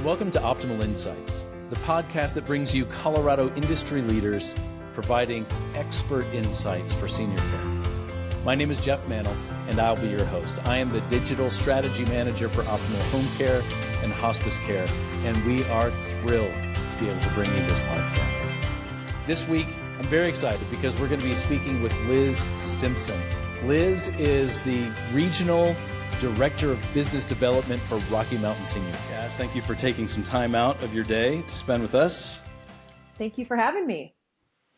Welcome to Optimal Insights, the podcast that brings you Colorado industry leaders providing expert insights for senior care. My name is Jeff Mannel, and I'll be your host. I am the Digital Strategy Manager for Optimal Home Care and Hospice Care, and we are thrilled to be able to bring you this podcast. This week, I'm very excited because we're going to be speaking with Liz Simpson. Liz is the Regional Director of Business Development for Rocky Mountain Senior Care. Yes, thank you for taking some time out of your day to spend with us. Thank you for having me.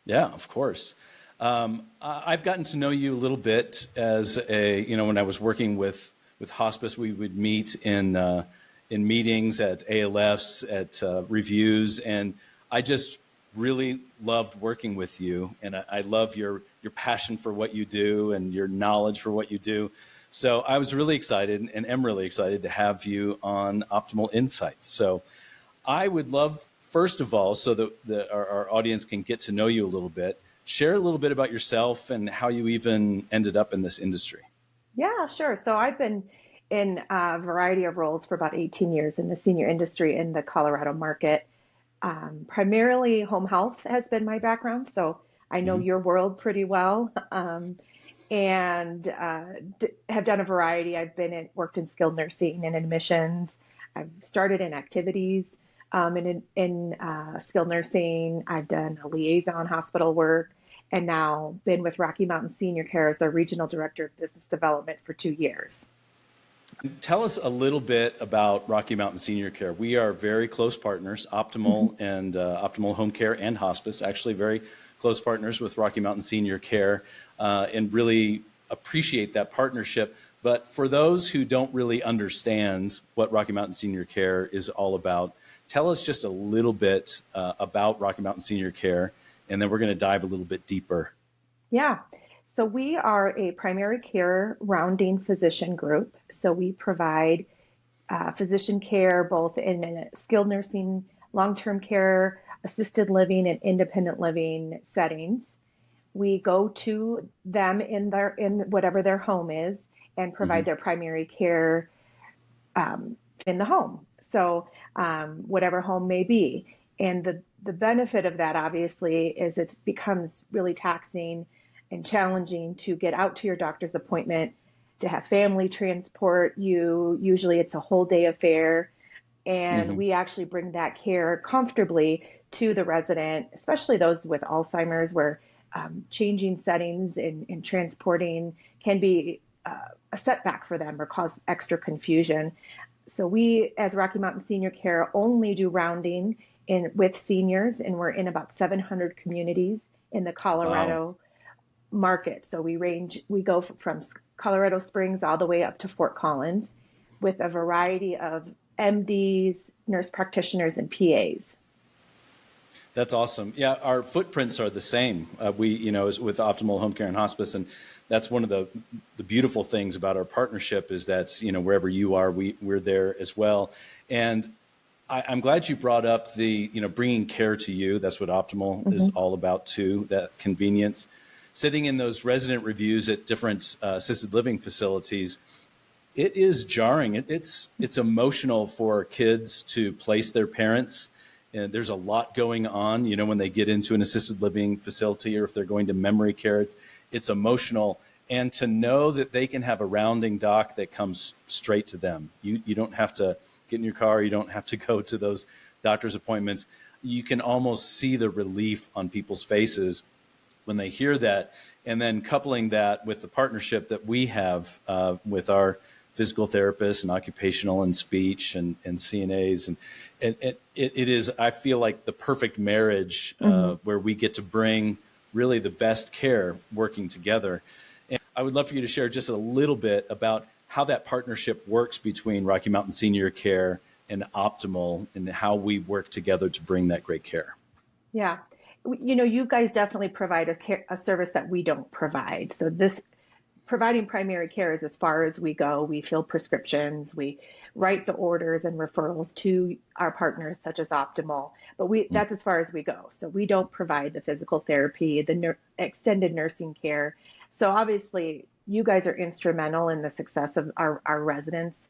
Yeah, of course. I've gotten to know you a little bit as when I was working with hospice, we would meet in meetings at ALFs, at reviews, and I just really loved working with you. And I love your passion for what you do and your knowledge for what you do. So I was really excited and am really excited to have you on Optimal Insights. So I would love, first of all, so that our audience can get to know you a little bit, share a little bit about yourself and how you even ended up in this industry. Yeah, sure. So I've been in a variety of roles for about 18 years in the senior industry in the Colorado market. Primarily home health has been my background, so I know your world pretty well. And have done a variety. I've worked in skilled nursing and admissions. I've started in activities in skilled nursing. I've done a liaison hospital work, and now been with Rocky Mountain Senior Care as their Regional Director of Business Development for 2 years. Tell us a little bit about Rocky Mountain Senior Care. We are very close partners, Optimal and Optimal Home Care and Hospice, actually very close partners with Rocky Mountain Senior Care, and really appreciate that partnership. But for those who don't really understand what Rocky Mountain Senior Care is all about, tell us just a little bit about Rocky Mountain Senior Care, and then we're going to dive a little bit deeper. Yeah. So we are a primary care rounding physician group. So we provide physician care both in skilled nursing, long-term care, assisted living, and independent living settings. We go to them in whatever their home is and provide their primary care in the home. So whatever home may be. And the benefit of that, obviously, is it becomes really taxing and challenging to get out to your doctor's appointment, to have family transport you. Usually it's a whole day affair. And we actually bring that care comfortably to the resident, especially those with Alzheimer's, where changing settings and transporting can be a setback for them or cause extra confusion. So we, as Rocky Mountain Senior Care, only do rounding with seniors, and we're in about 700 communities in the Colorado market. So we go from Colorado Springs all the way up to Fort Collins with a variety of MDs, nurse practitioners, and PAs. That's awesome. Yeah, our footprints are the same. As with Optimal Home Care and Hospice, and that's one of the beautiful things about our partnership is that wherever you are, we're there as well. And I'm glad you brought up the bringing care to you. That's what Optimal is all about too. That convenience. Sitting in those resident reviews at different assisted living facilities, it is jarring. It's emotional for kids to place their parents. And there's a lot going on, when they get into an assisted living facility or if they're going to memory care, it's emotional. And to know that they can have a rounding doc that comes straight to them. You don't have to get in your car. You don't have to go to those doctor's appointments. You can almost see the relief on people's faces when they hear that. And then coupling that with the partnership that we have with our physical therapists and occupational and speech and CNAs. And it is, I feel like, the perfect marriage where we get to bring really the best care working together. And I would love for you to share just a little bit about how that partnership works between Rocky Mountain Senior Care and Optimal and how we work together to bring that great care. Yeah. You guys definitely provide a service that we don't provide. So providing primary care is as far as we go. We fill prescriptions, we write the orders and referrals to our partners such as Optimal, but that's as far as we go. So we don't provide the physical therapy, the extended nursing care. So obviously you guys are instrumental in the success of our residents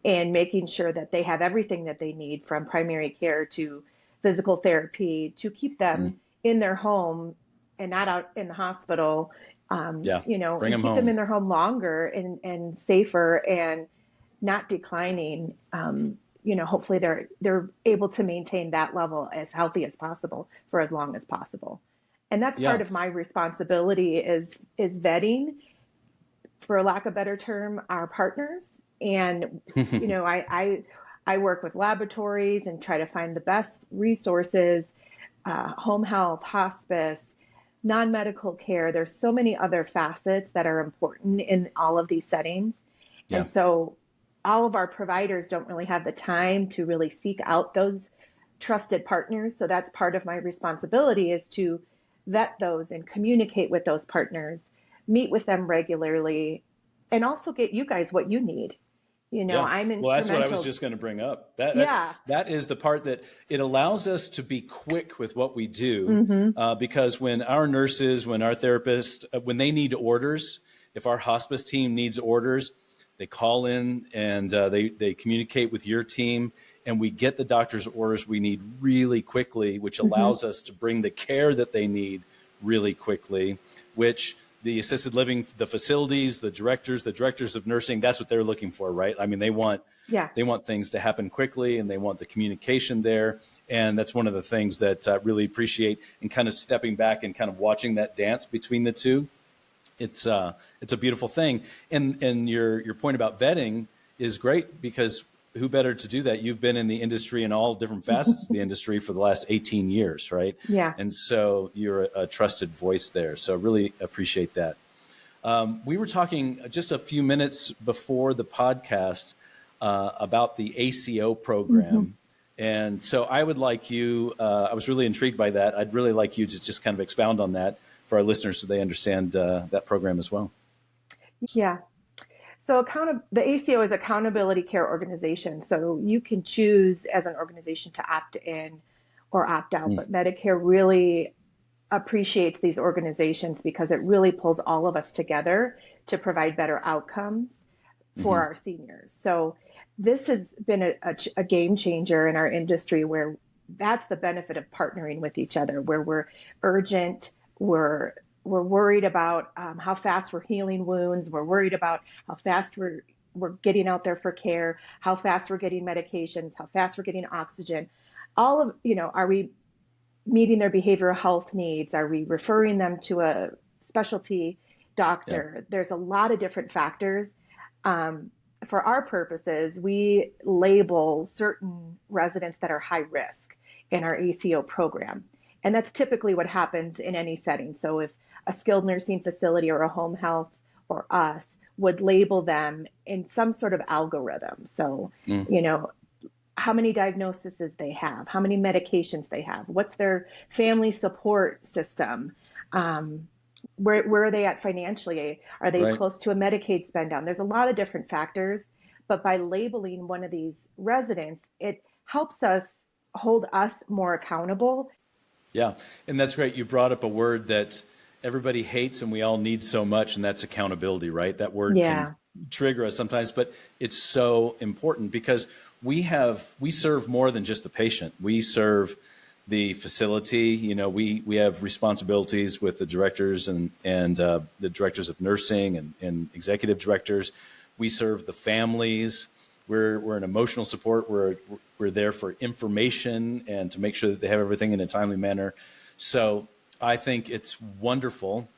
and making sure that they have everything that they need, from primary care to physical therapy, to keep Mm. them in their home and not out in the hospital, Yeah. Bring and them keep them home. in their home longer and safer and not declining. Hopefully they're able to maintain that level as healthy as possible for as long as possible. And that's Yeah. part of my responsibility is vetting, for lack of a better term, our partners. And I work with laboratories and try to find the best resources, home health, hospice, non-medical care. There's so many other facets that are important in all of these settings. Yeah. And so all of our providers don't really have the time to really seek out those trusted partners. So that's part of my responsibility, is to vet those and communicate with those partners, meet with them regularly, and also get you guys what you need. Yeah. I'm Well, that's what I was instrumental. just going to bring up. Yeah. That is the part that it allows us to be quick with what we do, Mm-hmm. because when our nurses, when our therapists, when they need orders, if our hospice team needs orders, they call in and they communicate with your team, and we get the doctor's orders we need really quickly, which Mm-hmm. allows us to bring the care that they need really quickly, which the assisted living, the facilities, the directors of nursing, that's what they're looking for, right? I mean, Yeah. they want things to happen quickly, and they want the communication there. And that's one of the things that I really appreciate, and kind of stepping back and kind of watching that dance between the two. It's a beautiful thing. And your point about vetting is great, because who better to do that? You've been in the industry in all different facets of the industry for the last 18 years, right? Yeah. And so you're a trusted voice there. So really appreciate that. We were talking just a few minutes before the podcast about the ACO program. Mm-hmm. And so I would like you, I was really intrigued by that. I'd really like you to just kind of expound on that for our listeners so they understand that program as well. Yeah. So the ACO is Accountability Care Organization. So you can choose as an organization to opt in or opt out, Mm. but Medicare really appreciates these organizations because it really pulls all of us together to provide better outcomes for Mm-hmm. our seniors. So this has been a game changer in our industry, where that's the benefit of partnering with each other, where we're urgent, we're worried about how fast we're healing wounds, we're worried about how fast we're getting out there for care, how fast we're getting medications, how fast we're getting oxygen. All of, are we meeting their behavioral health needs? Are we referring them to a specialty doctor? Yeah. There's a lot of different factors. For our purposes, we label certain residents that are high risk in our ACO program. And that's typically what happens in any setting. So if a skilled nursing facility or a home health or us would label them in some sort of algorithm. So, Mm. how many diagnoses they have, how many medications they have, what's their family support system, where are they at financially? Are they Right. close to a Medicaid spend down? There's a lot of different factors, but by labeling one of these residents, it helps us hold us more accountable. Yeah. And that's great. You brought up a word that everybody hates and we all need so much, and that's accountability, right? That word can Yeah. trigger us sometimes, but it's so important because we serve more than just the patient. We serve the facility. We have responsibilities with the directors and the directors of nursing and executive directors. We serve the families. We're an emotional support. We're there for information and to make sure that they have everything in a timely manner. So I think it's wonderful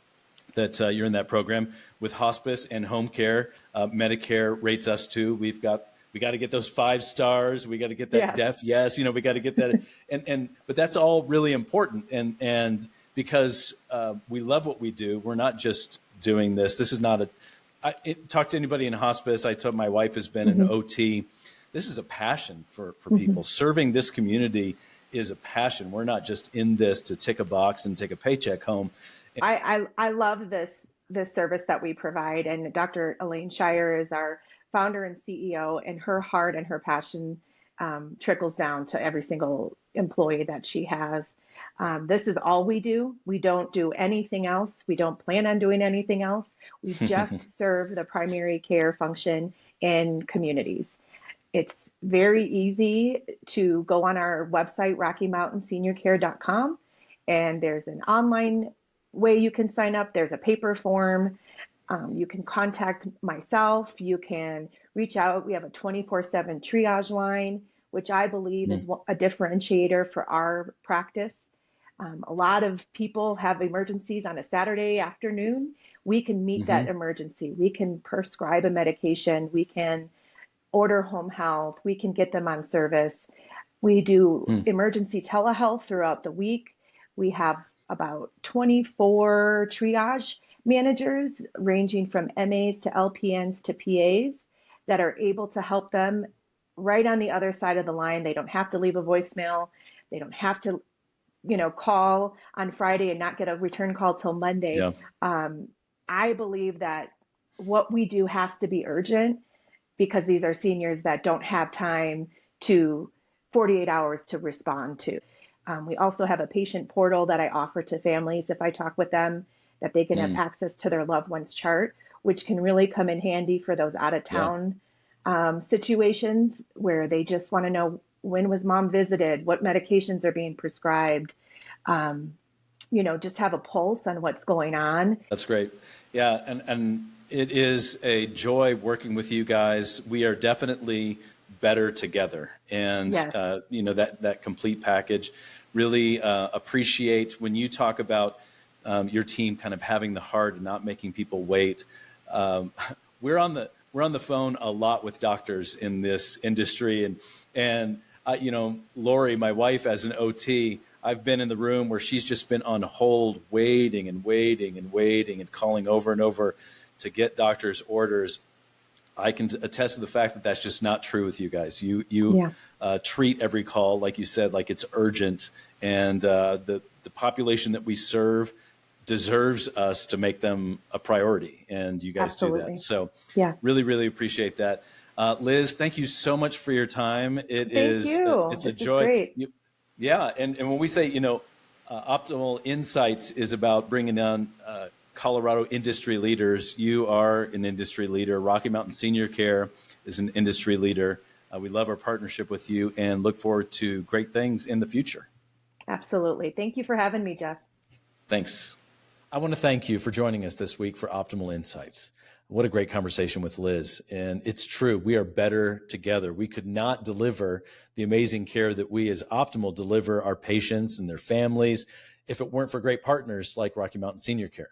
that you're in that program with hospice and home care. Medicare rates us too. We got to get those 5 stars. We got to get that Yes. deaf yes. We got to get that. But that's all really important. And because we love what we do, we're not just doing this. This is not talk to anybody in hospice. I told my wife has been an OT. This is a passion for people. Serving this community is a passion. We're not just in this to tick a box and take a paycheck home. I love this service that we provide, and Dr. Elaine Shire is our founder and CEO, and her heart and her passion trickles down to every single employee that she has. This is all we do. We don't do anything else. We don't plan on doing anything else. We just serve the primary care function in communities. It's very easy to go on our website, RockyMountainSeniorCare.com, and there's an online way you can sign up. There's a paper form. You can contact myself. You can reach out. We have a 24/7 triage line, which I believe is a differentiator for our practice. A lot of people have emergencies on a Saturday afternoon. We can meet that emergency. We can prescribe a medication. We can order home health. We can get them on service. We do emergency telehealth throughout the week. We have about 24 triage managers ranging from MAs to LPNs to PAs that are able to help them right on the other side of the line. They don't have to leave a voicemail. They don't have to, call on Friday and not get a return call till Monday. Yeah. I believe that what we do has to be urgent, because these are seniors that don't have time to 48 hours to respond to. We also have a patient portal that I offer to families if I talk with them, that they can have access to their loved one's chart, which can really come in handy for those out of town situations where they just want to know, when was mom visited, what medications are being prescribed, just have a pulse on what's going on. That's great. Yeah. And it is a joy working with you guys. We are definitely better together. And, Yes. That complete package. Really appreciate when you talk about your team kind of having the heart and not making people wait. We're on the phone a lot with doctors in this industry. And Lori, my wife, as an OT, I've been in the room where she's just been on hold, waiting and calling over and over to get doctors' orders. I can attest to the fact that that's just not true with you guys. You treat every call, like you said, like it's urgent, and the population that we serve deserves us to make them a priority, and you guys do that. So really, really appreciate that. Liz, thank you so much for your time. It's a joy. And when we say, Optimal Insights is about bringing down Colorado industry leaders. You are an industry leader. Rocky Mountain Senior Care is an industry leader. We love our partnership with you and look forward to great things in the future. Absolutely. Thank you for having me, Jeff. Thanks. I want to thank you for joining us this week for Optimal Insights. What a great conversation with Liz. And it's true, we are better together. We could not deliver the amazing care that we as Optimal deliver our patients and their families if it weren't for great partners like Rocky Mountain Senior Care.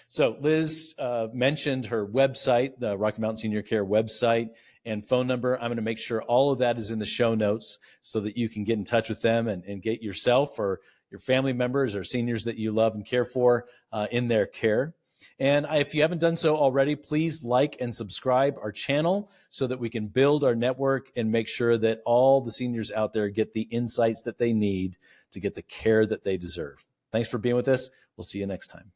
So Liz mentioned her website, the Rocky Mountain Senior Care website and phone number. I'm going to make sure all of that is in the show notes so that you can get in touch with them and get yourself or your family members or seniors that you love and care for in their care. And if you haven't done so already, please like and subscribe our channel so that we can build our network and make sure that all the seniors out there get the insights that they need to get the care that they deserve. Thanks for being with us. We'll see you next time.